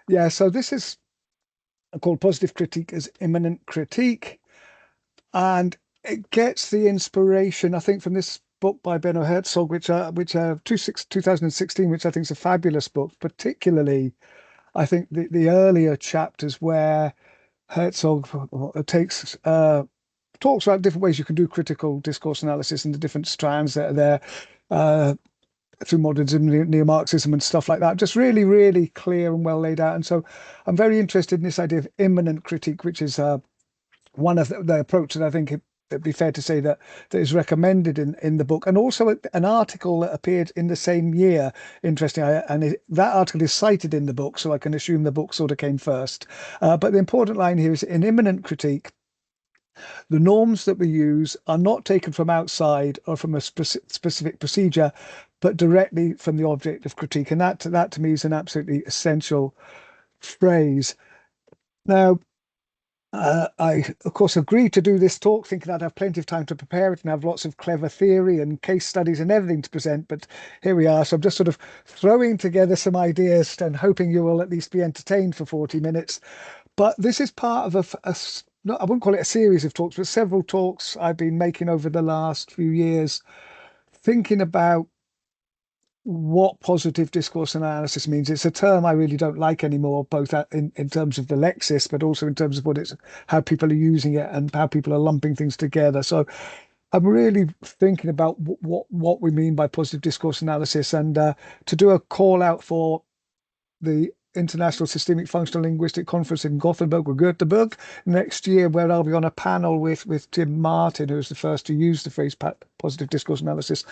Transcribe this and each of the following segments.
Yeah, so this is called Positive Critique as Immanent Critique. And it gets the inspiration, I think, from this book by Benno Herzog, which 2016, which I think is a fabulous book, particularly, I think, the earlier chapters where Herzog takes talks about different ways you can do critical discourse analysis and the different strands that are there through modernism, neo-Marxism and stuff like that. Just really, really clear and well laid out. And so I'm very interested in this idea of immanent critique, which is one of the approach that I think it'd be fair to say that is recommended in the book, and also an article that appeared in the same year. Interesting, that article is cited in the book, so I can assume the book sort of came first. But the important line here is in immanent critique, the norms that we use are not taken from outside or from a specific procedure, but directly from the object of critique. And that to me is an absolutely essential phrase. Now, I, of course, agreed to do this talk thinking I'd have plenty of time to prepare it and have lots of clever theory and case studies and everything to present. But here we are. So I'm just sort of throwing together some ideas and hoping you will at least be entertained for 40 minutes. But this is part of I wouldn't call it a series of talks, but several talks I've been making over the last few years, thinking about what positive discourse analysis means. It's a term I really don't like anymore, both in terms of the lexis, but also in terms of how people are using it and how people are lumping things together. So I'm really thinking about what we mean by positive discourse analysis, and to do a call out for the International Systemic Functional Linguistic Conference in Gothenburg or Göteborg next year, where I'll be on a panel with Tim Martin, who was the first to use the phrase positive discourse analysis.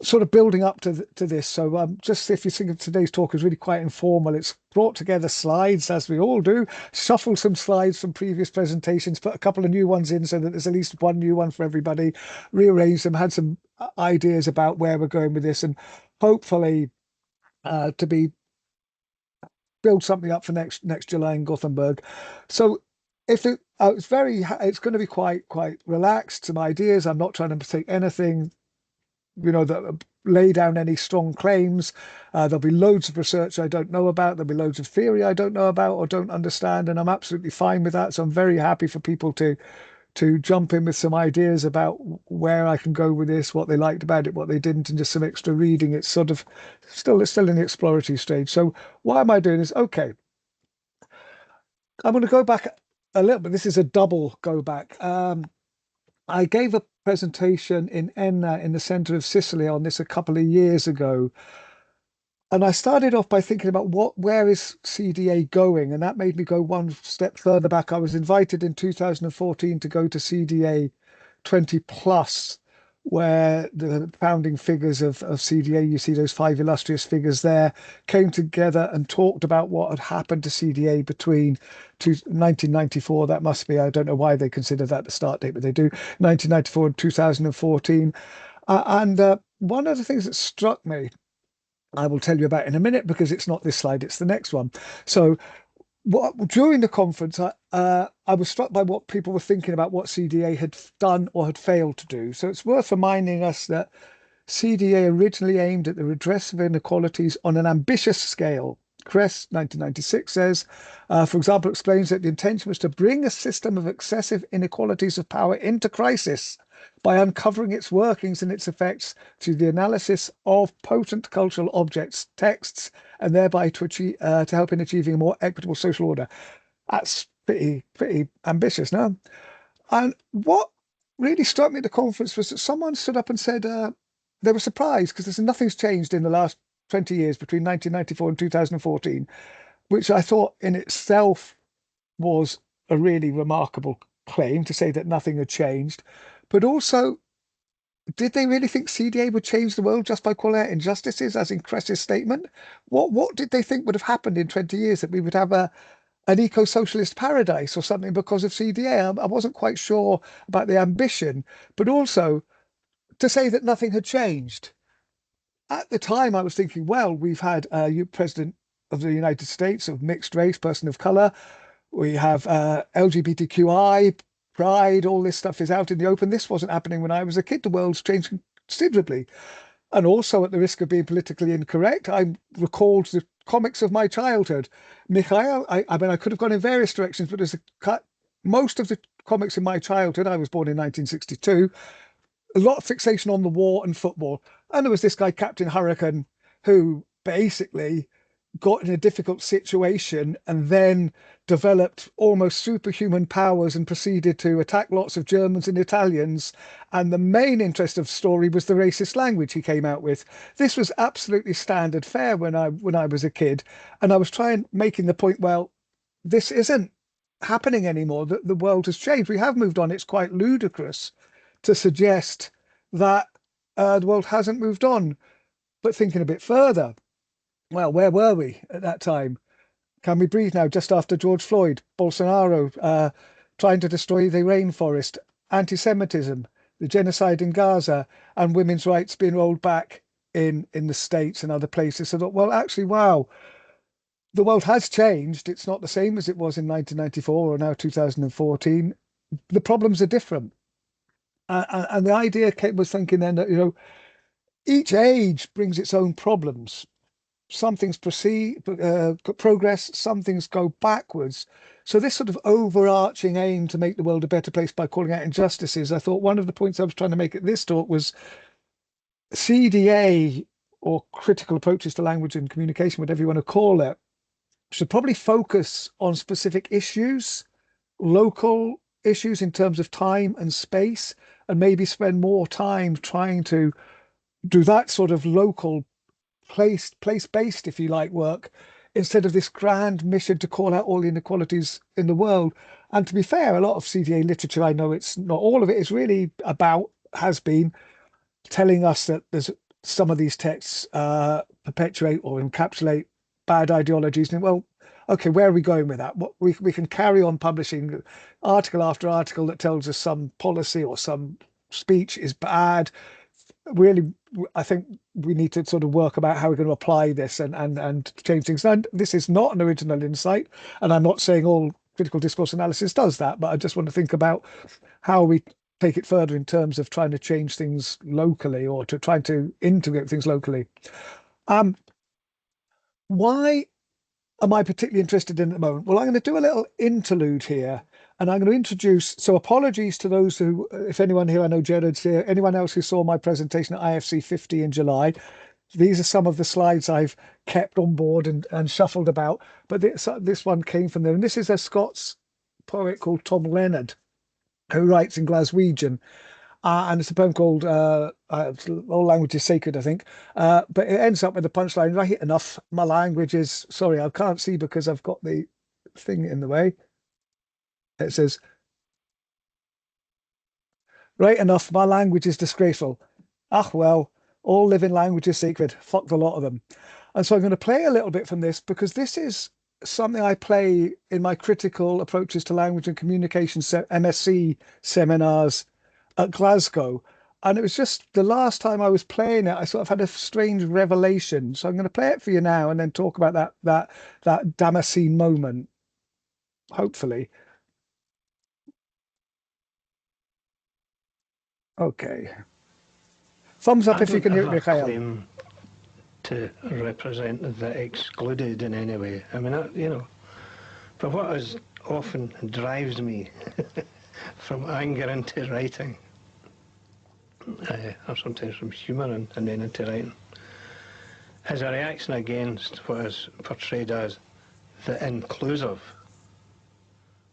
Sort of building up to this. So just if you think of today's talk as really quite informal, it's brought together slides, as we all do, shuffled some slides from previous presentations, put a couple of new ones in so that there's at least one new one for everybody, rearranged them, had some ideas about where we're going with this, and hopefully to build something up for next July in Gothenburg. So if it's going to be quite relaxed, some ideas. I'm not trying to take anything that lay down any strong claims. There'll be loads of research I don't know about. There'll be loads of theory I don't know about or don't understand, and I'm absolutely fine with that. So I'm very happy for people to jump in with some ideas about where I can go with this, what they liked about it, what they didn't, and just some extra reading. It's sort of still in the exploratory stage. So why am I doing this? Okay, I'm going to go back a little bit. This is a double go back. I gave a presentation in Enna in the center of Sicily on this a couple of years ago. And I started off by thinking about where is CDA going? And that made me go one step further back. I was invited in 2014 to go to CDA 20 plus, where the founding figures of CDA, you see those 5 illustrious figures there, came together and talked about what had happened to CDA between 1994, that must be, I don't know why they consider that the start date, but they do, 1994 and 2014. And one of the things that struck me, I will tell you about in a minute, because it's not this slide, it's the next one. So during the conference, I was struck by what people were thinking about what CDA had done or had failed to do. So it's worth reminding us that CDA originally aimed at the redress of inequalities on an ambitious scale. Kress, 1996, says, for example, explains that the intention was to bring a system of excessive inequalities of power into crisis by uncovering its workings and its effects through the analysis of potent cultural objects, texts, and thereby to help in achieving a more equitable social order. That's pretty ambitious, no? And what really struck me at the conference was that someone stood up and said they were surprised because nothing's changed in the last 20 years between 1994 and 2014, which I thought in itself was a really remarkable claim to say that nothing had changed. But also, did they really think CDA would change the world just by calling out injustices, as in Kress's statement? What did they think would have happened in 20 years, that we would have an eco-socialist paradise or something because of CDA? I wasn't quite sure about the ambition, but also to say that nothing had changed. At the time, I was thinking, well, we've had a president of the United States of mixed race, person of color. We have LGBTQI, pride, all this stuff is out in the open. This wasn't happening when I was a kid. The world's changed considerably. And also, at the risk of being politically incorrect, I recalled the comics of my childhood. Mikhail, I mean, I could have gone in various directions, but most of the comics in my childhood, I was born in 1962, a lot of fixation on the war and football. And there was this guy, Captain Hurricane, who basically got in a difficult situation and then developed almost superhuman powers and proceeded to attack lots of Germans and Italians. And the main interest of the story was the racist language he came out with. This was absolutely standard fare when I was a kid, and I was making the point, well, this isn't happening anymore. The world has changed. We have moved on. It's quite ludicrous to suggest that the world hasn't moved on. But thinking a bit further, well, where were we at that time? Can we breathe now? Just after George Floyd, Bolsonaro trying to destroy the rainforest, anti-Semitism, the genocide in Gaza, and women's rights being rolled back in the States and other places. So I thought, well, actually, wow, the world has changed. It's not the same as it was in 1994 or now 2014. The problems are different. And the idea was thinking then that, each age brings its own problems. Some things progress, some things go backwards. So this sort of overarching aim to make the world a better place by calling out injustices, I thought one of the points I was trying to make at this talk was CDA, or critical approaches to language and communication, whatever you want to call it, should probably focus on specific issues, local issues in terms of time and space, and maybe spend more time trying to do that sort of local place-based, if you like, work, instead of this grand mission to call out all the inequalities in the world. And to be fair, a lot of CDA literature, I know it's not all of it, is really has been telling us that there's some of these texts perpetuate or encapsulate bad ideologies. And well, okay, where are we going with that? What we can carry on publishing article after article that tells us some policy or some speech is bad. Really, I think we need to sort of work about how we're going to apply this and change things. And this is not an original insight, and I'm not saying all critical discourse analysis does that, but I just want to think about how we take it further in terms of trying to change things locally or to try to integrate things locally. Why am I particularly interested in at the moment? Well, I'm going to do a little interlude here, and I'm going to introduce, so apologies to those who, if anyone here, I know Jared's here, anyone else who saw my presentation at IFC 50 in July. These are some of the slides I've kept on board and shuffled about, but this one came from there. And this is a Scots poet called Tom Leonard, who writes in Glaswegian. And it's a poem called All Language is Sacred, I think. But it ends up with the punchline, right enough, my language is, sorry, I can't see because I've got the thing in the way. It says, right enough, my language is disgraceful. Ah, well, all living language is sacred. Fuck the lot of them. And so I'm going to play a little bit from this because this is something I play in my critical approaches to language and communication MSc seminars at Glasgow. And it was just the last time I was playing it, I sort of had a strange revelation. So I'm going to play it for you now and then talk about that Damascene moment, hopefully. Okay. Thumbs up if you can hear it, Mikhail. Claim to represent the excluded in any way. I mean, but what often drives me from anger into writing, or sometimes from humour and then into writing, is a reaction against what is portrayed as the inclusive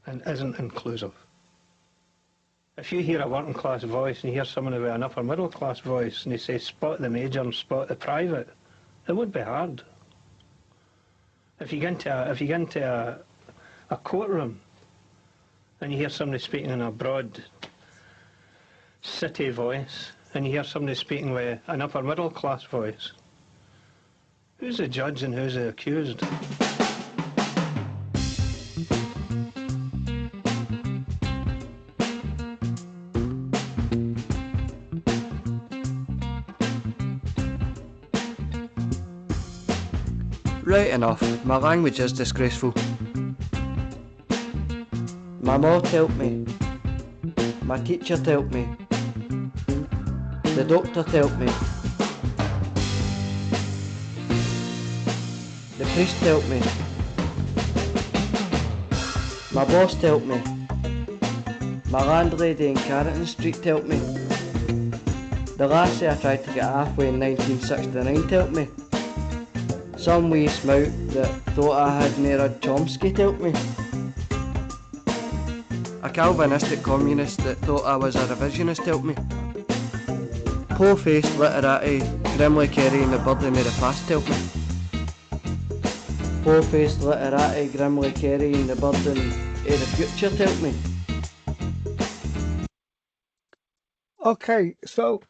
and isn't inclusive. If you hear a working class voice and you hear someone with an upper middle class voice and they say spot the major and spot the private, it would be hard. If you get into a courtroom and you hear somebody speaking in a broad city voice and you hear somebody speaking with an upper middle class voice, who's the judge and who's the accused? Right enough, my language is disgraceful. My ma told me, my teacher told me, the doctor told me, the priest helped me. My boss helped me. My landlady in Carrington Street helped me. The lassie I tried to get halfway in 1969 helped me. Some wee smout that thought I had near a Chomsky helped me. A Calvinistic communist that thought I was a revisionist helped me. Po-faced literati grimly carrying the burden of the past helped me. Po-faced literati grimly carrying the burden of the future helped me. Okay, so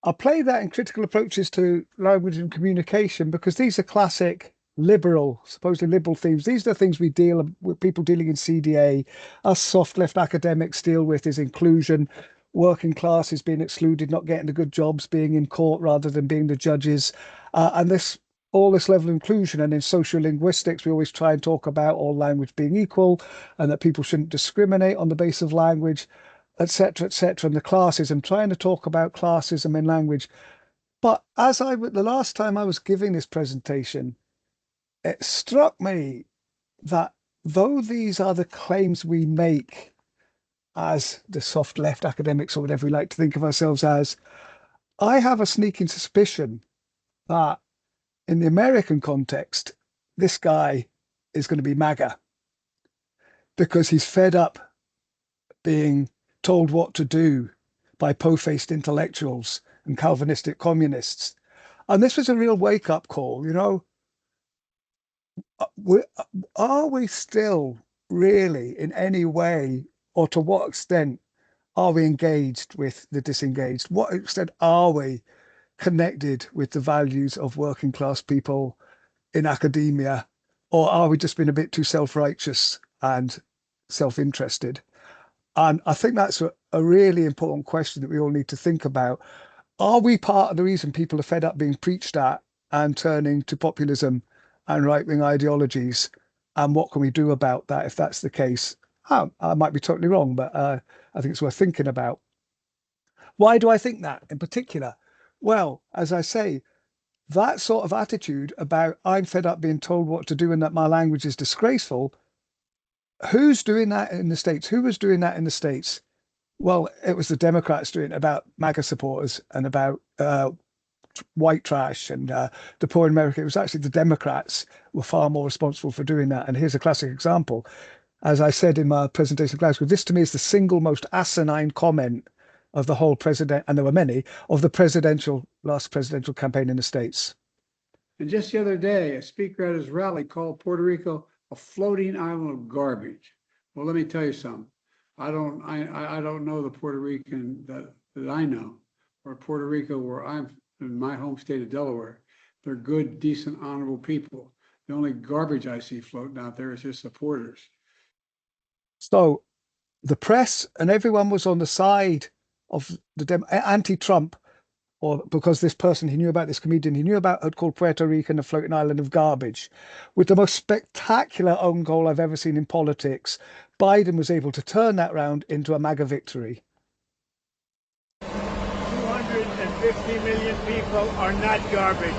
I'll play that in critical approaches to language and communication because these are classic liberal, supposedly liberal themes. These are the things we deal with, people dealing in CDA. Us soft left academics deal with is inclusion, working classes being excluded, not getting the good jobs, being in court rather than being the judges, and all this level of inclusion. And in social linguistics, we always try and talk about all language being equal and that people shouldn't discriminate on the basis of language, etc., etc. And the classes, I'm trying to talk about classism in language. But the last time I was giving this presentation, it struck me that though these are the claims we make as the soft left academics or whatever we like to think of ourselves as, I have a sneaking suspicion that in the American context, this guy is going to be MAGA because he's fed up being told what to do by po-faced intellectuals and Calvinistic communists. And this was a real wake-up call, you know. Are we still really in any way, or to what extent are we engaged with the disengaged? What extent are we connected with the values of working class people in academia? Or are we just being a bit too self-righteous and self-interested? And I think that's a really important question that we all need to think about. Are we part of the reason people are fed up being preached at and turning to populism and right-wing ideologies? And what can we do about that if that's the case? I might be totally wrong, but I think it's worth thinking about. Why do I think that in particular? Well, as I say, that sort of attitude about I'm fed up being told what to do and that my language is disgraceful. Who's doing that in the States? Who was doing that in the States? Well, it was the Democrats doing it about MAGA supporters and about white trash and the poor in America. It was actually the Democrats were far more responsible for doing that. And here's a classic example. As I said in my presentation in Glasgow, this to me is the single most asinine comment of the whole president, and there were many, of the last presidential campaign in the States. And just the other day, a speaker at his rally called Puerto Rico a floating island of garbage. Well, let me tell you something. I don't know the Puerto Rican that I know, or Puerto Rico where I'm in my home state of Delaware. They're good, decent, honorable people. The only garbage I see floating out there is his supporters. So the press and everyone was on the side of the anti-Trump, or because this person he knew about, this comedian he knew about, had called Puerto Rico a floating island of garbage. With the most spectacular own goal I've ever seen in politics, Biden was able to turn that round into a MAGA victory. 250 million people are not garbage.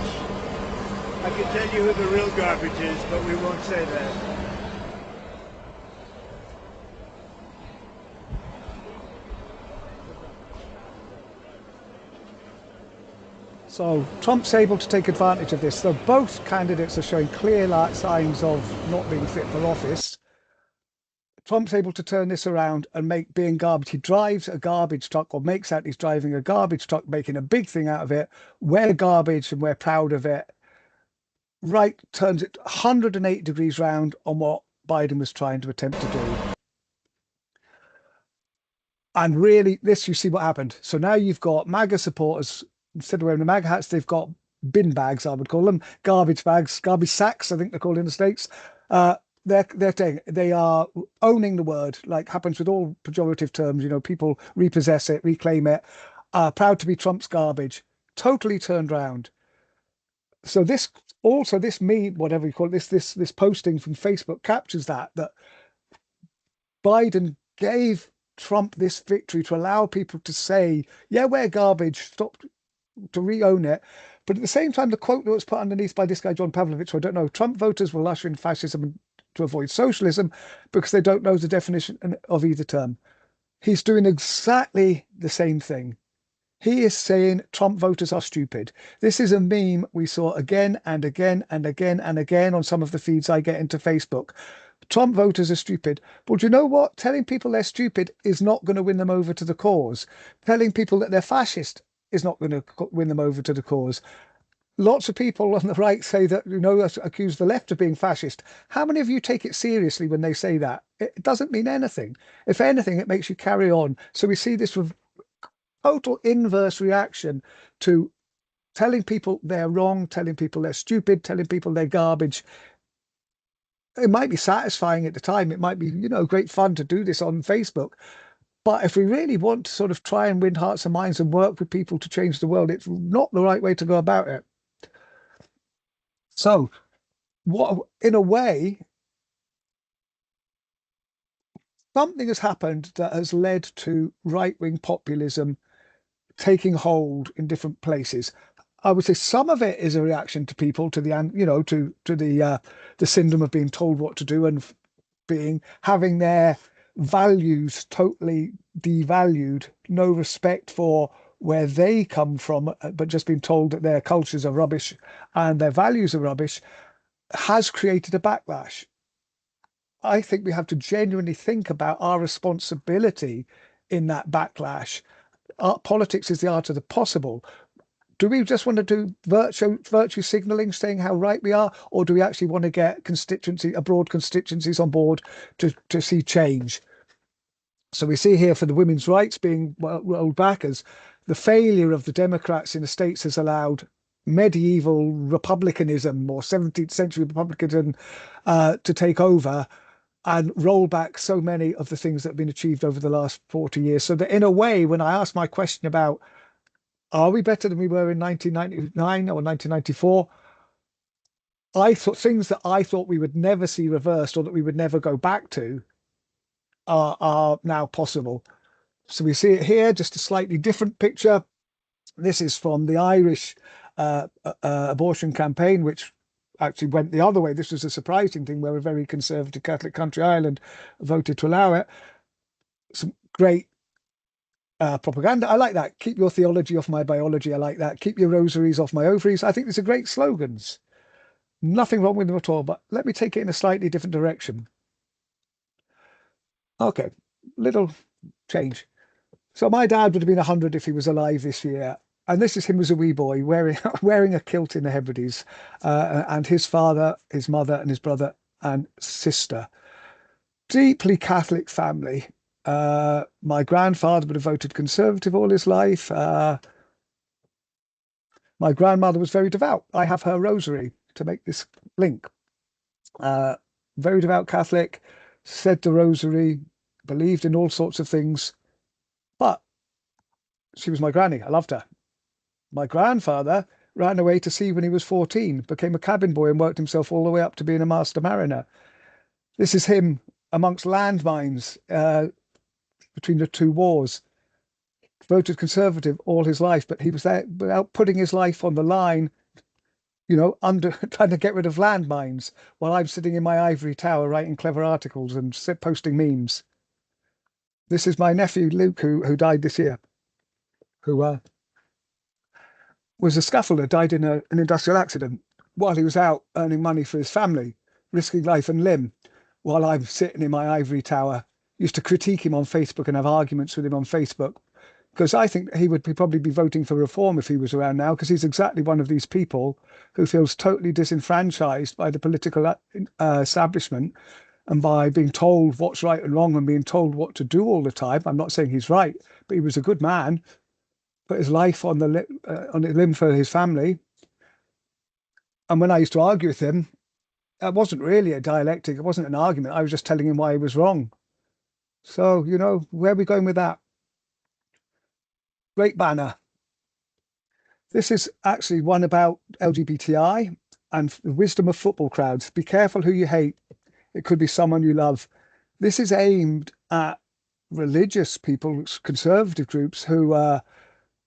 I can tell you who the real garbage is, but we won't say that. So Trump's able to take advantage of this. So both candidates are showing clear signs of not being fit for office. Trump's able to turn this around and make being garbage. He drives a garbage truck, or makes out he's driving a garbage truck, making a big thing out of it. We're garbage and we're proud of it. Right, turns it 108 degrees round on what Biden was trying to attempt to do. And really, this, you see what happened. So now you've got MAGA supporters. Instead of wearing the MAGA hats, they've got bin bags, I would call them, garbage bags, garbage sacks, I think they're called in the States. They are owning the word, like happens with all pejorative terms. You know, people repossess it, reclaim it, proud to be Trump's garbage, totally turned round. So this meme, whatever you call it, this posting from Facebook captures that Biden gave Trump this victory to allow people to say, yeah, we're garbage, stop, to re-own it. But at the same time, the quote that was put underneath by this guy, John Pavlovich, who I don't know, Trump voters will usher in fascism to avoid socialism because they don't know the definition of either term. He's doing exactly the same thing. He is saying Trump voters are stupid. This is a meme we saw again and again and again and again on some of the feeds I get into Facebook. Trump voters are stupid. But you know what? Telling people they're stupid is not going to win them over to the cause. Telling people that they're fascist is not going to win them over to the cause. Lots of people on the right say that, accuse the left of being fascist. How many of you take it seriously when they say that? It doesn't mean anything. If anything, it makes you carry on. So we see this total inverse reaction to telling people they're wrong, telling people they're stupid, telling people they're garbage. It might be satisfying at the time. It might be, great fun to do this on Facebook. But if we really want to sort of try and win hearts and minds and work with people to change the world, it's not the right way to go about it. So, in a way, something has happened that has led to right-wing populism taking hold in different places. I would say some of it is a reaction to people, to the syndrome of being told what to do and having their values totally devalued, no respect for where they come from, but just being told that their cultures are rubbish and their values are rubbish, has created a backlash. I think we have to genuinely think about our responsibility in that backlash. Politics is the art of the possible. Do we just want to do virtue signaling, saying how right we are, or do we actually want to get broad constituencies on board to see change? So we see here for the women's rights being rolled back as the failure of the Democrats in the States has allowed medieval republicanism or 17th century republicanism to take over and roll back so many of the things that have been achieved over the last 40 years. So that in a way, when I ask my question about, are we better than we were in 1999 or 1994? I thought things that I thought we would never see reversed or that we would never go back to are now possible. So we see it here, just a slightly different picture. This is from the Irish abortion campaign, which actually went the other way. This was a surprising thing where a very conservative Catholic country, Ireland, voted to allow it. Some great propaganda. I like that. Keep your theology off my biology. I like that. Keep your rosaries off my ovaries. I think these are great slogans. Nothing wrong with them at all, but let me take it in a slightly different direction. Okay, little change. So my dad would have been 100 if he was alive this year. And this is him as a wee boy wearing a kilt in the Hebrides, and his father, his mother, and his brother and sister. Deeply Catholic family. My grandfather would have voted Conservative all his life. My grandmother was very devout. I have her rosary to make this link. Very devout Catholic, said the rosary, believed in all sorts of things. But she was my granny. I loved her. My grandfather ran away to sea when he was 14, became a cabin boy and worked himself all the way up to being a master mariner. This is him amongst landmines between the two wars. Voted Conservative all his life, but he was there without putting his life on the line, trying to get rid of landmines while I'm sitting in my ivory tower writing clever articles and posting memes. This is my nephew, Luke, who died this year, who was a scaffolder, died in an industrial accident while he was out earning money for his family, risking life and limb, while I'm sitting in my ivory tower. Used to critique him on Facebook and have arguments with him on Facebook, because I think he would probably be voting for reform if he was around now, because he's exactly one of these people who feels totally disenfranchised by the political establishment and by being told what's right and wrong and being told what to do all the time. I'm not saying he's right, but he was a good man, put his life on the limb for his family. And when I used to argue with him, it wasn't really a dialectic. It wasn't an argument. I was just telling him why he was wrong. So, where are we going with that? Great banner. This is actually one about LGBTI and the wisdom of football crowds. Be careful who you hate. It could be someone you love. This is aimed at religious people, conservative groups who are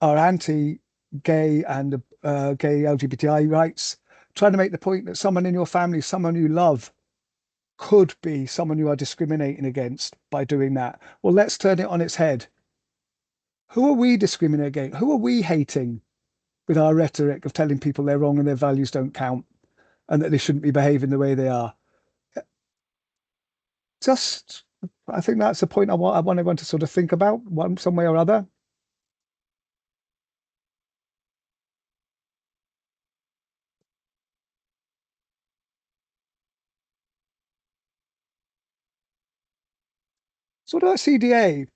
anti-gay and gay LGBTI rights, trying to make the point that someone in your family, someone you love, could be someone you are discriminating against by doing that. Well, let's turn it on its head. Who are we discriminating against? Who are we hating with our rhetoric of telling people they're wrong and their values don't count and that they shouldn't be behaving the way they are? I think that's a point I want everyone to sort of think about some way or other. So about CDA,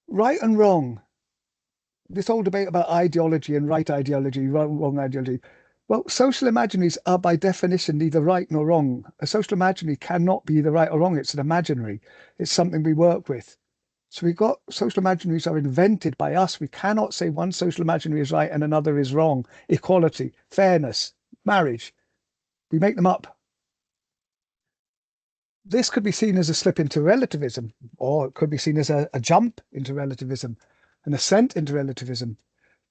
right and wrong. This whole debate about ideology and right ideology, wrong ideology. Well, social imaginaries are by definition neither right nor wrong. A social imaginary cannot be either right or wrong. It's an imaginary. It's something we work with. So we've got social imaginaries are invented by us. We cannot say one social imaginary is right and another is wrong. Equality, fairness, marriage. We make them up. This could be seen as a slip into relativism, or it could be seen as a jump into relativism, an ascent into relativism.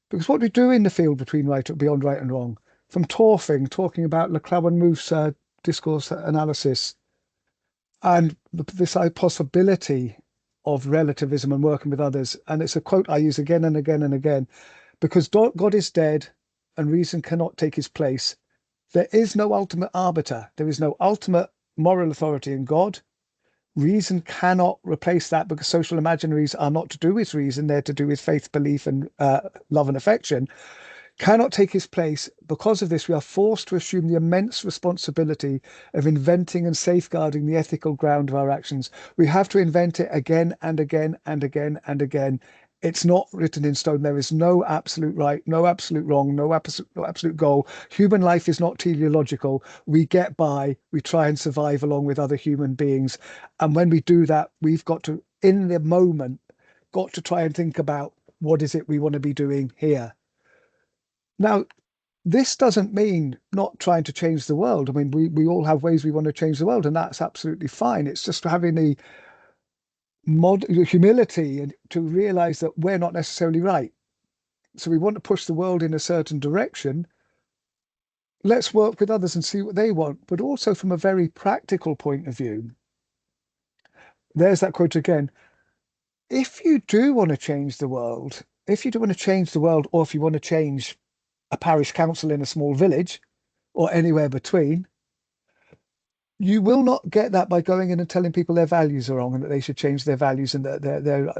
Because what we do in the field between beyond right and wrong, from Torfing, talking about Leclerc and Mouffe's discourse analysis, and this possibility of relativism and working with others. And it's a quote I use again and again and again, because God is dead and reason cannot take his place. There is no ultimate arbiter. There is no ultimate moral authority in God. Reason cannot replace that because social imaginaries are not to do with reason. They're to do with faith, belief, and love and affection. Cannot take his place. Because of this, we are forced to assume the immense responsibility of inventing and safeguarding the ethical ground of our actions. We have to invent it again and again and again and again. It's not written in stone. There is no absolute right, no absolute wrong, no absolute goal. Human life is not teleological. We get by, we try and survive along with other human beings. And when we do that, we've got to, in the moment, got to try and think about what is it we want to be doing here. Now, this doesn't mean not trying to change the world. I mean, we all have ways we want to change the world, and that's absolutely fine. It's just having the humility and to realize that we're not necessarily right. So we want to push the world in a certain direction. Let's work with others and see what they want, but also from a very practical point of view. There's that quote again. If you do want to change the world, or if you want to change a parish council in a small village or anywhere between, you will not get that by going in and telling people their values are wrong and that they should change their values and that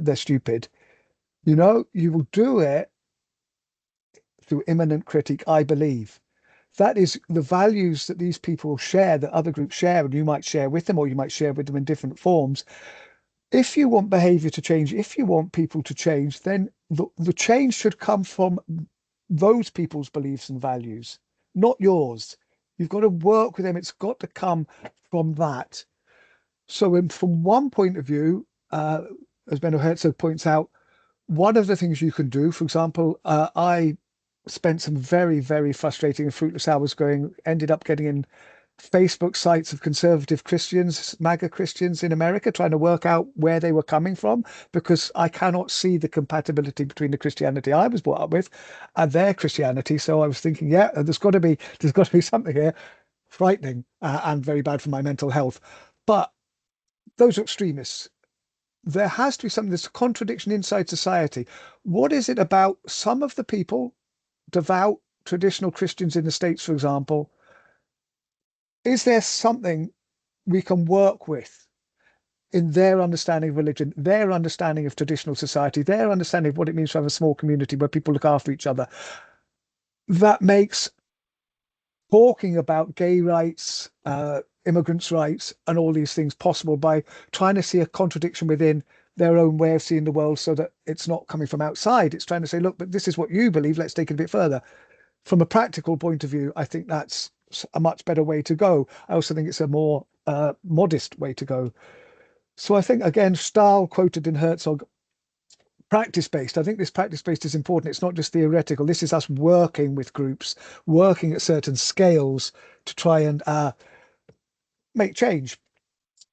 they're stupid. You will do it through immanent critique, I believe. That is the values that these people share, that other groups share, and you might share with them, or you might share with them in different forms. If you want behavior to change, if you want people to change, then the change should come from those people's beliefs and values, not yours. You've got to work with them. It's got to come from that. So from one point of view, as Benno Herzog points out, one of the things you can do, for example, I spent some very, very frustrating and fruitless hours ended up getting in Facebook sites of conservative Christians, MAGA Christians in America, trying to work out where they were coming from, because I cannot see the compatibility between the Christianity I was brought up with and their Christianity. So I was thinking, yeah, there's got to be something here. Frightening and very bad for my mental health. But those are extremists. There has to be something, there's a contradiction inside society. What is it about some of the people, devout traditional Christians in the States, for example? Is there something we can work with in their understanding of religion, their understanding of traditional society, their understanding of what it means to have a small community where people look after each other, that makes talking about gay rights, immigrants' rights, and all these things possible by trying to see a contradiction within their own way of seeing the world, so that it's not coming from outside. It's trying to say, look, but this is what you believe. Let's take it a bit further. From a practical point of view, I think that's a much better way to go. I also think it's a more modest way to go. So I think, again, Stahl quoted in Herzog, practice-based. I think this practice-based is important. It's not just theoretical. This is us working with groups, working at certain scales to try and make change.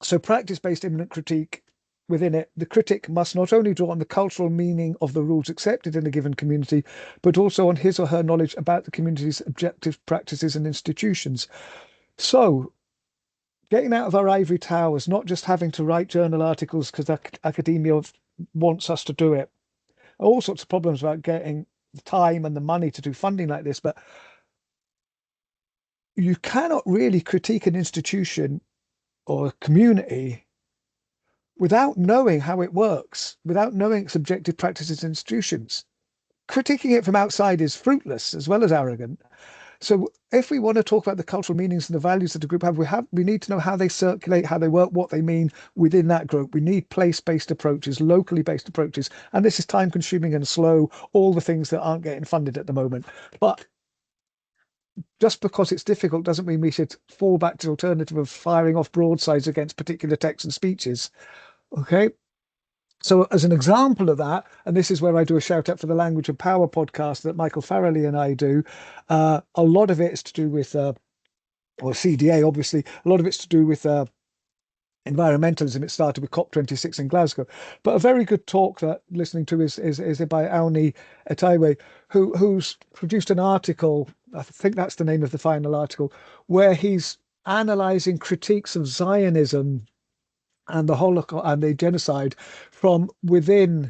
So practice-based immanent critique within it, the critic must not only draw on the cultural meaning of the rules accepted in a given community, but also on his or her knowledge about the community's objective practices and institutions. So, getting out of our ivory towers, not just having to write journal articles because academia wants us to do it. All sorts of problems about getting the time and the money to do funding like this, but you cannot really critique an institution or a community without knowing how it works, without knowing its objective practices and institutions. Critiquing it from outside is fruitless as well as arrogant. So if we want to talk about the cultural meanings and the values that the group we need to know how they circulate, how they work, what they mean within that group. We need place-based approaches, locally based approaches. And this is time consuming and slow, all the things that aren't getting funded at the moment. But just because it's difficult doesn't mean we should fall back to the alternative of firing off broadsides against particular texts and speeches. Okay. So as an example of that, and this is where I do a shout out for the Language of Power podcast that Michael Farrelly and I do, a lot of it is to do with, or CDA, obviously, a lot of it's to do with environmentalism. It started with COP26 in Glasgow. But a very good talk that listening to is by Auni Etaiwe, who's produced an article, I think that's the name of the final article, where he's analysing critiques of Zionism and the Holocaust and the genocide from within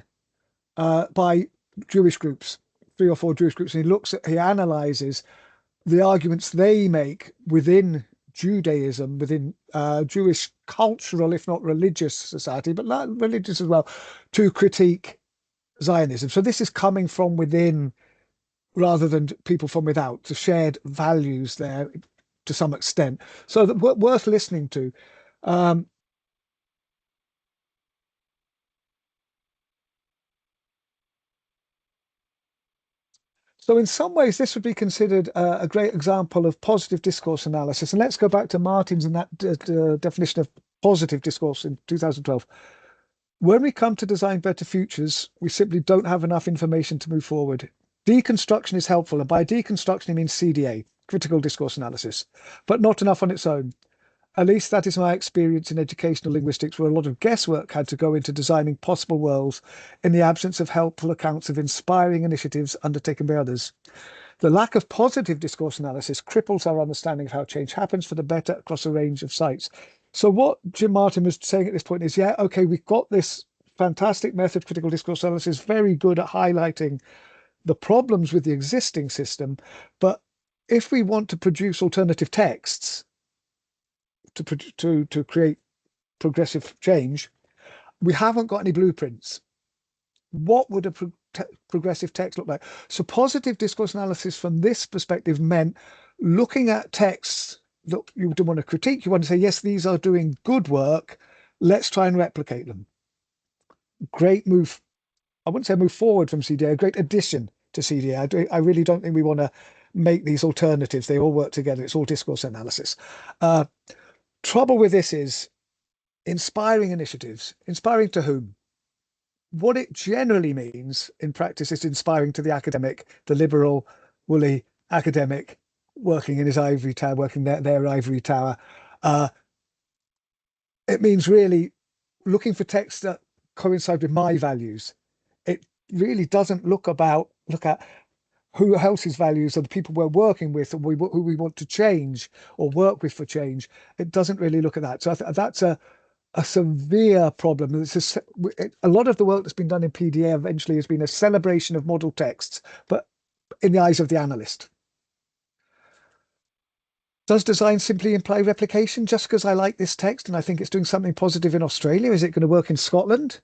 by Jewish groups, 3 or 4 Jewish groups, and he analyzes the arguments they make within Judaism, within Jewish cultural, if not religious society, but not religious as well, to critique Zionism. So this is coming from within rather than people from without, the shared values there to some extent. So that worth listening to. So in some ways, this would be considered a great example of positive discourse analysis. And let's go back to Martin's and that definition of positive discourse in 2012. When we come to design better futures, we simply don't have enough information to move forward. Deconstruction is helpful, and by deconstruction, he means CDA, critical discourse analysis, but not enough on its own. At least that is my experience in educational linguistics, where a lot of guesswork had to go into designing possible worlds in the absence of helpful accounts of inspiring initiatives undertaken by others. The lack of positive discourse analysis cripples our understanding of how change happens for the better across a range of sites. So what Jim Martin was saying at this point is, yeah, okay, we've got this fantastic method, critical discourse analysis, very good at highlighting the problems with the existing system. But if we want to produce alternative texts, to create progressive change, we haven't got any blueprints. What would a progressive text look like? So positive discourse analysis from this perspective meant looking at texts that you don't want to critique. You want to say, yes, these are doing good work. Let's try and replicate them. Great move. I wouldn't say move forward from CDA, a great addition to CDA. I really don't think we want to make these alternatives. They all work together. It's all discourse analysis. Trouble with this is inspiring initiatives. Inspiring to whom? What it generally means in practice is inspiring to the academic, the liberal, woolly academic working in his ivory tower, working their ivory tower. It means really looking for texts that coincide with my values. It really doesn't look at who else's values are the people we're working with and who we want to change or work with for change. It doesn't really look at that. So that's a severe problem. A lot of the work that's been done in PDA eventually has been a celebration of model texts, but in the eyes of the analyst. Does design simply imply replication? Just because I like this text and I think it's doing something positive in Australia, is it going to work in Scotland?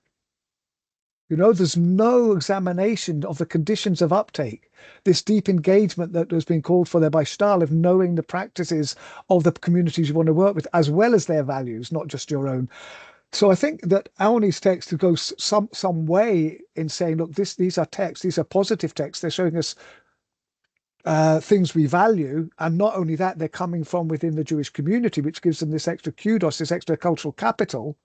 You know, there's no examination of the conditions of uptake, this deep engagement that has been called for there by Stahl of knowing the practices of the communities you want to work with, as well as their values, not just your own. So I think that Auni's text goes some way in saying, look, these are texts, these are positive texts. They're showing us things we value. And not only that, they're coming from within the Jewish community, which gives them this extra kudos, this extra cultural capital.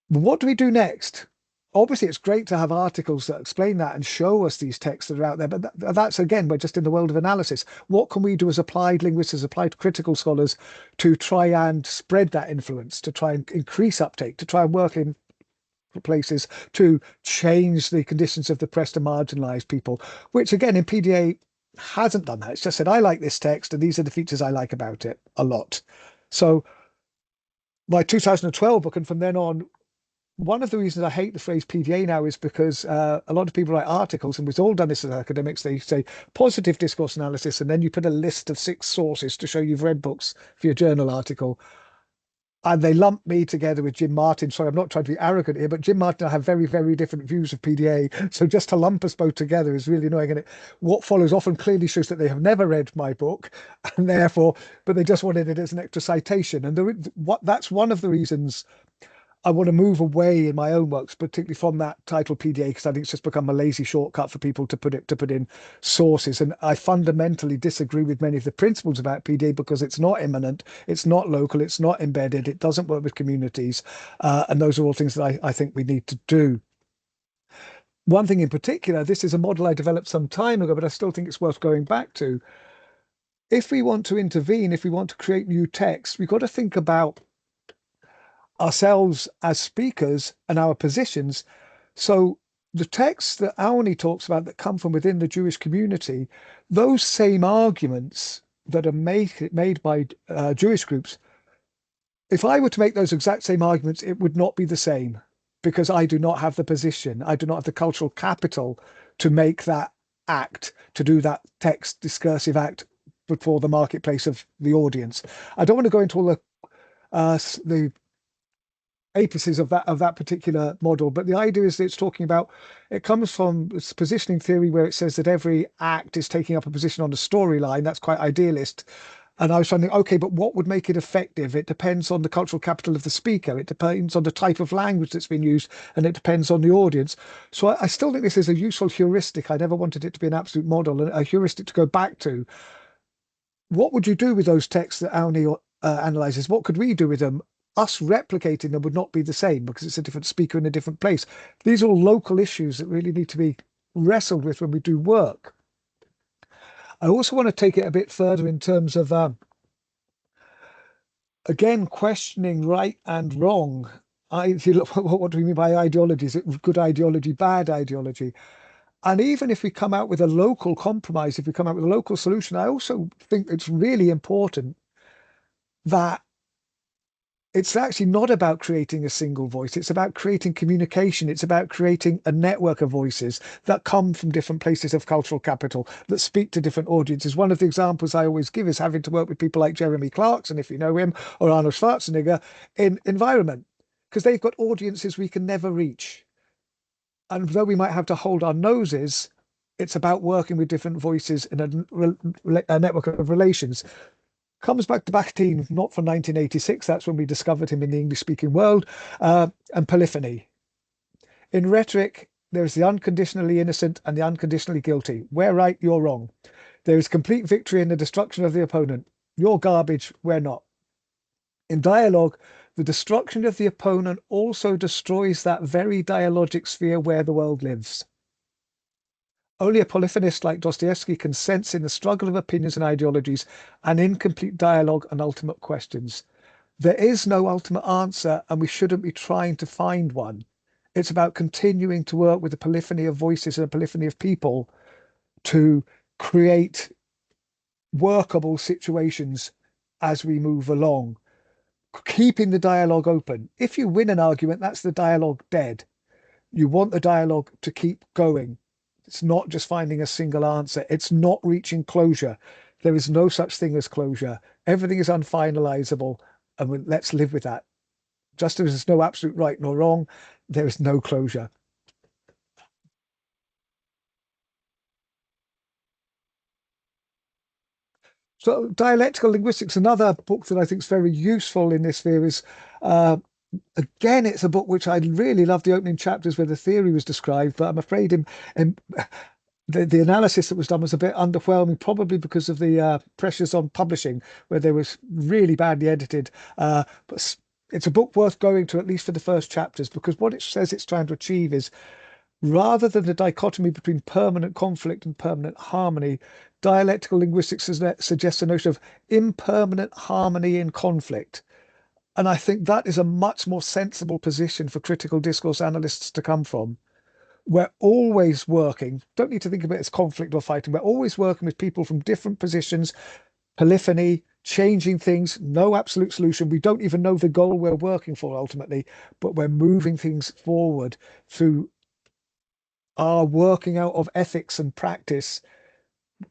What do we do next? obviously it's great to have articles that explain that and show us these texts that are out there, but that's again, we're just in the world of analysis. What can we do as applied linguists, as applied critical scholars, to try and spread that influence, to try and increase uptake, to try and work in places to change the conditions of the press to marginalize people, which again in PDA hasn't done that. It's just said, I like this text and these are the features I like about it a lot. So by 2012 book and from then on, one of the reasons I hate the phrase PDA now is because a lot of people write articles, and we've all done this as academics. They say positive discourse analysis, and then you put a list of 6 sources to show you've read books for your journal article. And they lump me together with Jim Martin. Sorry, I'm not trying to be arrogant here, but Jim Martin and I have very, very different views of PDA. So just to lump us both together is really annoying. And what follows often clearly shows that they have never read my book, and therefore, but they just wanted it as an extra citation. And that's one of the reasons I want to move away in my own works, particularly from that title PDA, because I think it's just become a lazy shortcut for people to put in sources. And I fundamentally disagree with many of the principles about PDA because it's not immanent, it's not local, it's not embedded, it doesn't work with communities. And those are all things that I think we need to do. One thing in particular, this is a model I developed some time ago, but I still think it's worth going back to. If we want to intervene, if we want to create new texts, we've got to think about ourselves as speakers and our positions. So the texts that Auni talks about that come from within the Jewish community, those same arguments that are made by Jewish groups, if I were to make those exact same arguments, it would not be the same, because I do not have the position, I do not have the cultural capital to make that act, to do that text discursive act before the marketplace of the audience. I don't want to go into all the apices of that particular model, but the idea is that it's talking about, it comes from this positioning theory where it says that every act is taking up a position on the storyline. That's quite idealist. And I was trying to think, okay, but what would make it effective? It depends on the cultural capital of the speaker. It depends on the type of language that's been used, and it depends on the audience. So I still think this is a useful heuristic. I never wanted it to be an absolute model, a heuristic to go back to. What would you do with those texts that Auni analyzes? What could we do with them? Us replicating them would not be the same because it's a different speaker in a different place. These are all local issues that really need to be wrestled with when we do work. I also want to take it a bit further in terms of, again, questioning right and wrong. If you look, what do we mean by ideology? Is it good ideology, bad ideology? And even if we come out with a local compromise, if we come out with a local solution, I also think it's really important that it's actually not about creating a single voice. It's about creating communication. It's about creating a network of voices that come from different places of cultural capital, that speak to different audiences. One of the examples I always give is having to work with people like Jeremy Clarkson, if you know him, or Arnold Schwarzenegger in environment, because they've got audiences we can never reach. And though we might have to hold our noses, it's about working with different voices in a network of relations. Comes back to Bakhtin, not from 1986. That's when we discovered him in the English-speaking world, and polyphony. In rhetoric, there is the unconditionally innocent and the unconditionally guilty. We're right, you're wrong. There is complete victory in the destruction of the opponent. You're garbage, we're not. In dialogue, the destruction of the opponent also destroys that very dialogic sphere where the world lives. Only a polyphonist like Dostoevsky can sense in the struggle of opinions and ideologies an incomplete dialogue and ultimate questions. There is no ultimate answer, and we shouldn't be trying to find one. It's about continuing to work with a polyphony of voices and a polyphony of people to create workable situations as we move along, keeping the dialogue open. If you win an argument, that's the dialogue dead. You want the dialogue to keep going. It's not just finding a single answer. It's not reaching closure. There is no such thing as closure. Everything is unfinalizable, and let's live with that. Just as there's no absolute right nor wrong, there is no closure. So dialectical linguistics, another book that I think is very useful in this sphere is, again, it's a book which I really love the opening chapters where the theory was described, but I'm afraid the analysis that was done was a bit underwhelming, probably because of the pressures on publishing, where they was really badly edited. But it's a book worth going to, at least for the first chapters, because what it says it's trying to achieve is, rather than the dichotomy between permanent conflict and permanent harmony, dialectical linguistics suggests a notion of impermanent harmony in conflict. And I think that is a much more sensible position for critical discourse analysts to come from. We're always working, don't need to think of it as conflict or fighting, we're always working with people from different positions, polyphony, changing things, no absolute solution. We don't even know the goal we're working for ultimately, but we're moving things forward through our working out of ethics and practice,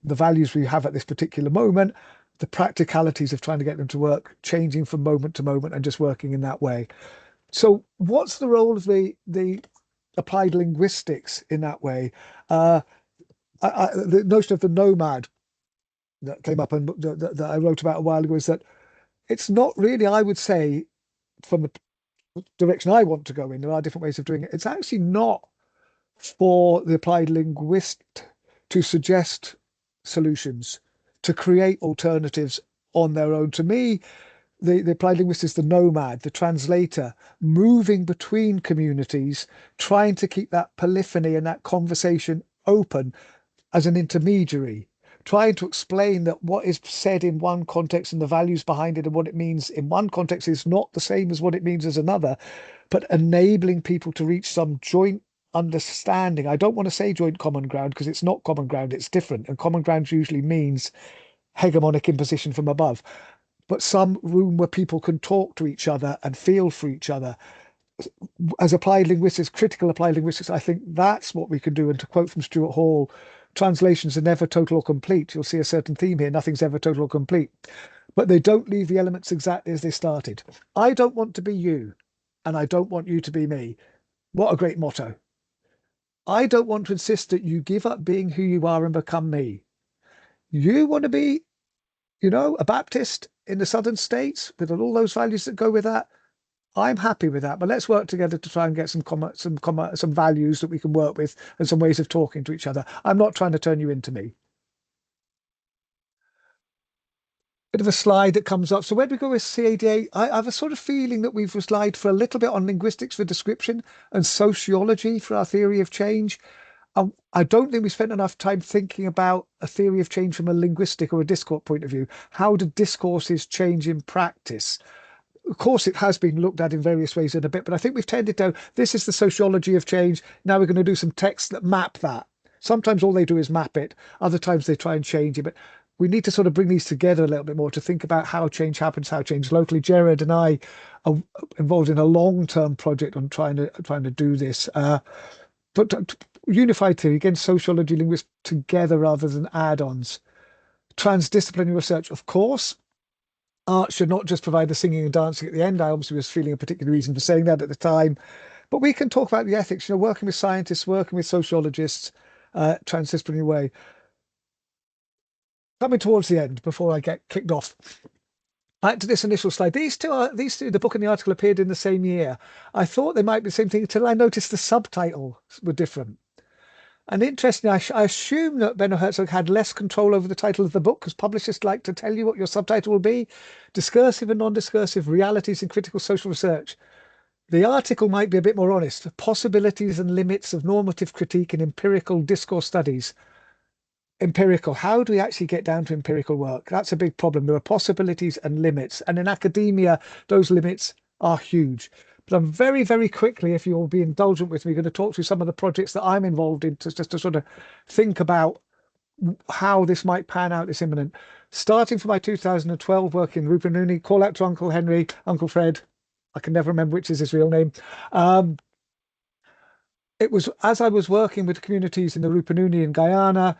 the values we have at this particular moment, the practicalities of trying to get them to work, changing from moment to moment and just working in that way. So what's the role of the applied linguistics in that way? The notion of the nomad that came up and that I wrote about a while ago is that it's not really, I would say, from the direction I want to go in, there are different ways of doing it. It's actually not for the applied linguist to suggest solutions, to create alternatives on their own. To me, the applied linguist is the nomad, the translator, moving between communities, trying to keep that polyphony and that conversation open as an intermediary, trying to explain that what is said in one context and the values behind it and what it means in one context is not the same as what it means as another, but enabling people to reach some joint understanding. I don't want to say joint common ground because it's not common ground, it's different. And common ground usually means hegemonic imposition from above, but some room where people can talk to each other and feel for each other. As applied linguistics, critical applied linguistics, I think that's what we can do. And to quote from Stuart Hall, translations are never total or complete. You'll see a certain theme here. Nothing's ever total or complete, but they don't leave the elements exactly as they started. I don't want to be you, and I don't want you to be me. What a great motto. I don't want to insist that you give up being who you are and become me. You want to be, a Baptist in the southern states with all those values that go with that. I'm happy with that, but let's work together to try and get some values that we can work with and some ways of talking to each other. I'm not trying to turn you into me. Bit of a slide that comes up. So where do we go with CADA? I have a sort of feeling that we've relied for a little bit on linguistics for description and sociology for our theory of change. I don't think we spent enough time thinking about a theory of change from a linguistic or a discourse point of view. How do discourses change in practice? Of course, it has been looked at in various ways in a bit, but I think we've tended to, this is the sociology of change. Now we're going to do some texts that map that. Sometimes all they do is map it. Other times they try and change it. But we need to sort of bring these together a little bit more to think about how change happens, how change locally. Jared and I are involved in a long-term project on trying to do this. But unified theory, again, sociology, linguistics together rather than add-ons. Transdisciplinary research, of course. Art should not just provide the singing and dancing at the end. I obviously was feeling a particular reason for saying that at the time. But we can talk about the ethics, working with scientists, working with sociologists, transdisciplinary way. Coming towards the end before I get kicked off. Back to this initial slide. These two, the book and the article appeared in the same year. I thought they might be the same thing until I noticed the subtitle were different. And interestingly, I assume that Benno Herzog had less control over the title of the book because publishers like to tell you what your subtitle will be. Discursive and non-discursive realities in critical social research. The article might be a bit more honest. Possibilities and limits of normative critique in empirical discourse studies. Empirical. How do we actually get down to empirical work? That's a big problem. There are possibilities and limits. And in academia, those limits are huge. But I'm very, very quickly, if you'll be indulgent with me, going to talk through some of the projects that I'm involved in just to sort of think about how this might pan out, this immanent. Starting from my 2012 work in Rupununi, call out to Uncle Henry, Uncle Fred. I can never remember which is his real name. It was as I was working with communities in the Rupununi in Guyana,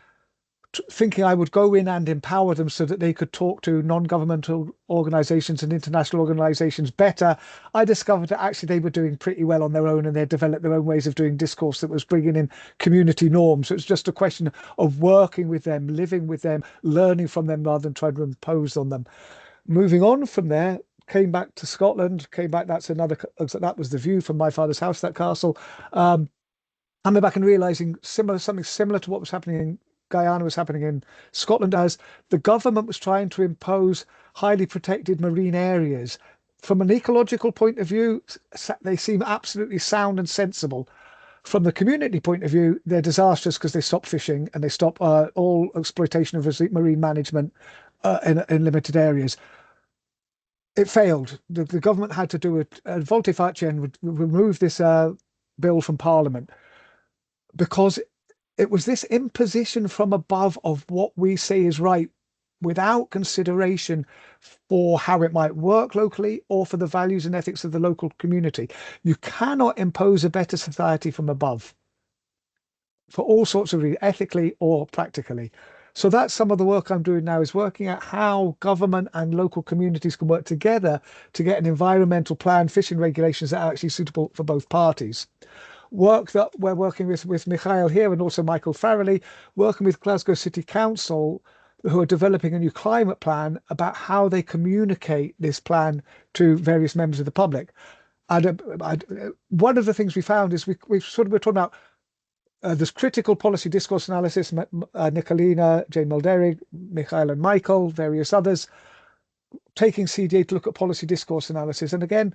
thinking I would go in and empower them so that they could talk to non-governmental organizations and international organizations better. I discovered that actually they were doing pretty well on their own and they developed their own ways of doing discourse that was bringing in community norms. So it's just a question of working with them, living with them, learning from them rather than trying to impose on them. Moving on from there, came back to Scotland, that was the view from my father's house, that castle. Coming back and realizing something similar to what was happening in Guyana was happening in Scotland, as the government was trying to impose highly protected marine areas from an ecological point of view, they seem absolutely sound and sensible. From the community point of view, they're disastrous because they stop fishing and they stop all exploitation of marine management in limited areas. It failed. The government had to do a volte-face and remove this bill from Parliament because it was this imposition from above of what we say is right without consideration for how it might work locally or for the values and ethics of the local community. You cannot impose a better society from above for all sorts of reasons, ethically or practically. So that's some of the work I'm doing now, is working out how government and local communities can work together to get an environmental plan, fishing regulations that are actually suitable for both parties. Work that we're working with Michael here and also Michael Farrelly, working with Glasgow City Council, who are developing a new climate plan about how they communicate this plan to various members of the public. And one of the things we found is we're talking about this critical policy discourse analysis, Nicolina, Jane Mulderry, Michael and Michael, various others, taking CDA to look at policy discourse analysis. And again,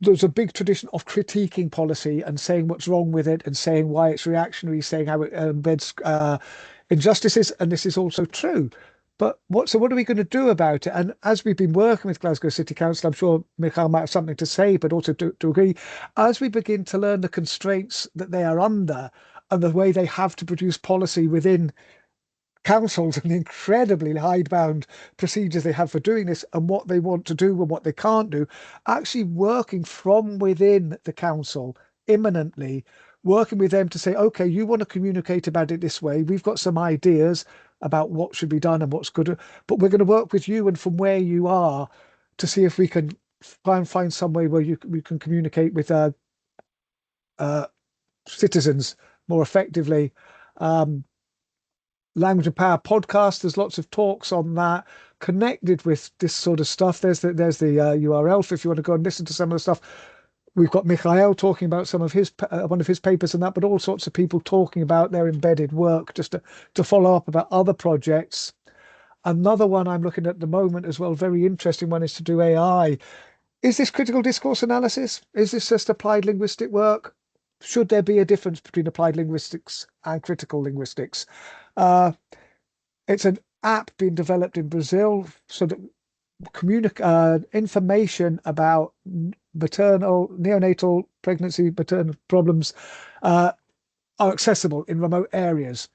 there's a big tradition of critiquing policy and saying what's wrong with it and saying why it's reactionary, saying how it embeds injustices, and this is also true. But what are we going to do about it? And as we've been working with Glasgow City Council, I'm sure Michael might have something to say, but also to agree, as we begin to learn the constraints that they are under and the way they have to produce policy within councils and the incredibly hidebound procedures they have for doing this and what they want to do and what they can't do, actually working from within the council imminently, working with them to say, okay, you want to communicate about it this way. We've got some ideas about what should be done and what's good, but we're going to work with you and from where you are to see if we can try and find some way where we can communicate with citizens more effectively. Language and Power podcast, there's lots of talks on that connected with this sort of stuff. There's the URL for if you want to go and listen to some of the stuff. We've got Michael talking about some of his one of his papers and that, but all sorts of people talking about their embedded work just to follow up about other projects. Another one I'm looking at the moment as well, very interesting one, is to do AI. Is this critical discourse analysis? Is this just applied linguistic work? Should there be a difference between applied linguistics and critical linguistics? It's an app being developed in Brazil so that information about neonatal pregnancy, maternal problems are accessible in remote areas.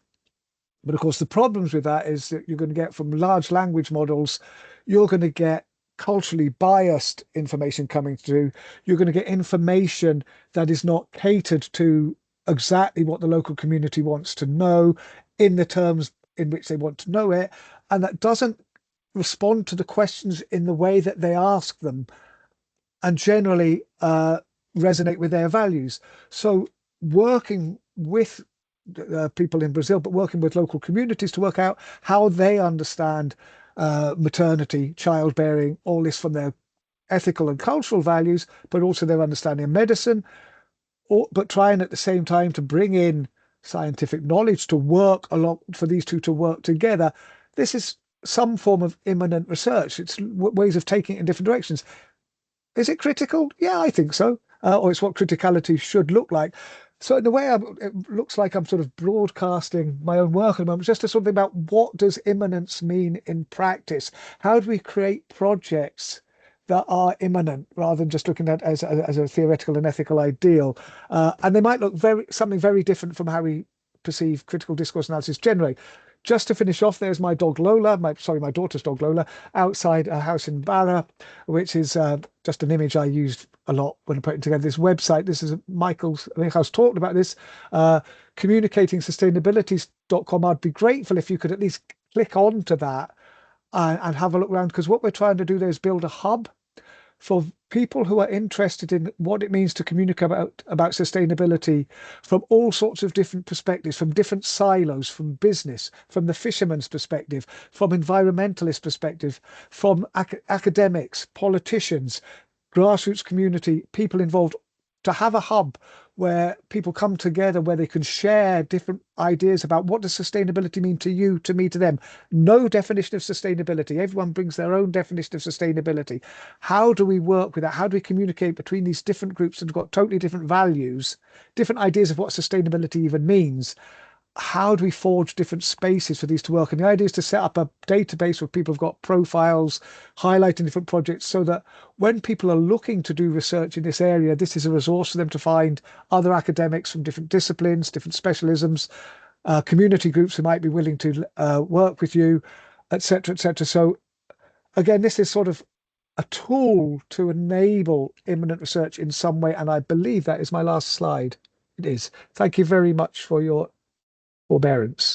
But of course, the problems with that is that you're going to get from large language models, you're going to get culturally biased information coming through. You're going to get information that is not catered to exactly what the local community wants to know in the terms in which they want to know it, and that doesn't respond to the questions in the way that they ask them and generally resonate with their values. So working with people in Brazil, but working with local communities to work out how they understand maternity, childbearing, all this from their ethical and cultural values, but also their understanding of medicine, but trying at the same time to bring in scientific knowledge to work along for these two to work together. This is some form of immanent research. It's ways of taking it in different directions. Is it critical? Yeah, I think so. Or it's what criticality should look like. So in a way, it looks like I'm sort of broadcasting my own work at the moment, just to something about what does immanence mean in practice? How do we create projects that are immanent rather than just looking at as a theoretical and ethical ideal? And they might look something very different from how we perceive critical discourse analysis generally. Just to finish off, there's my dog Lola, my daughter's dog Lola, outside a house in Barra, which is just an image I used a lot when putting together this website. This is Michael's talked about this. Communicatingsustainabilities.com. I'd be grateful if you could at least click on to that and have a look around, because what we're trying to do there is build a hub for people who are interested in what it means to communicate about sustainability from all sorts of different perspectives, from different silos, from business, from the fisherman's perspective, from environmentalist perspective, from academics, politicians, grassroots community, people involved, to have a hub where people come together, where they can share different ideas about what does sustainability mean to you, to me, to them. No definition of sustainability. Everyone brings their own definition of sustainability. How do we work with that? How do we communicate between these different groups that have got totally different values, different ideas of what sustainability even means? How do we forge different spaces for these to work? And the idea is to set up a database where people have got profiles highlighting different projects, so that when people are looking to do research in this area, this is a resource for them to find other academics from different disciplines, different specialisms, community groups who might be willing to work with you, etc., etc. So again, this is sort of a tool to enable immanent research in some way. And I believe that is my last slide. It is. Thank you very much for your forbearance.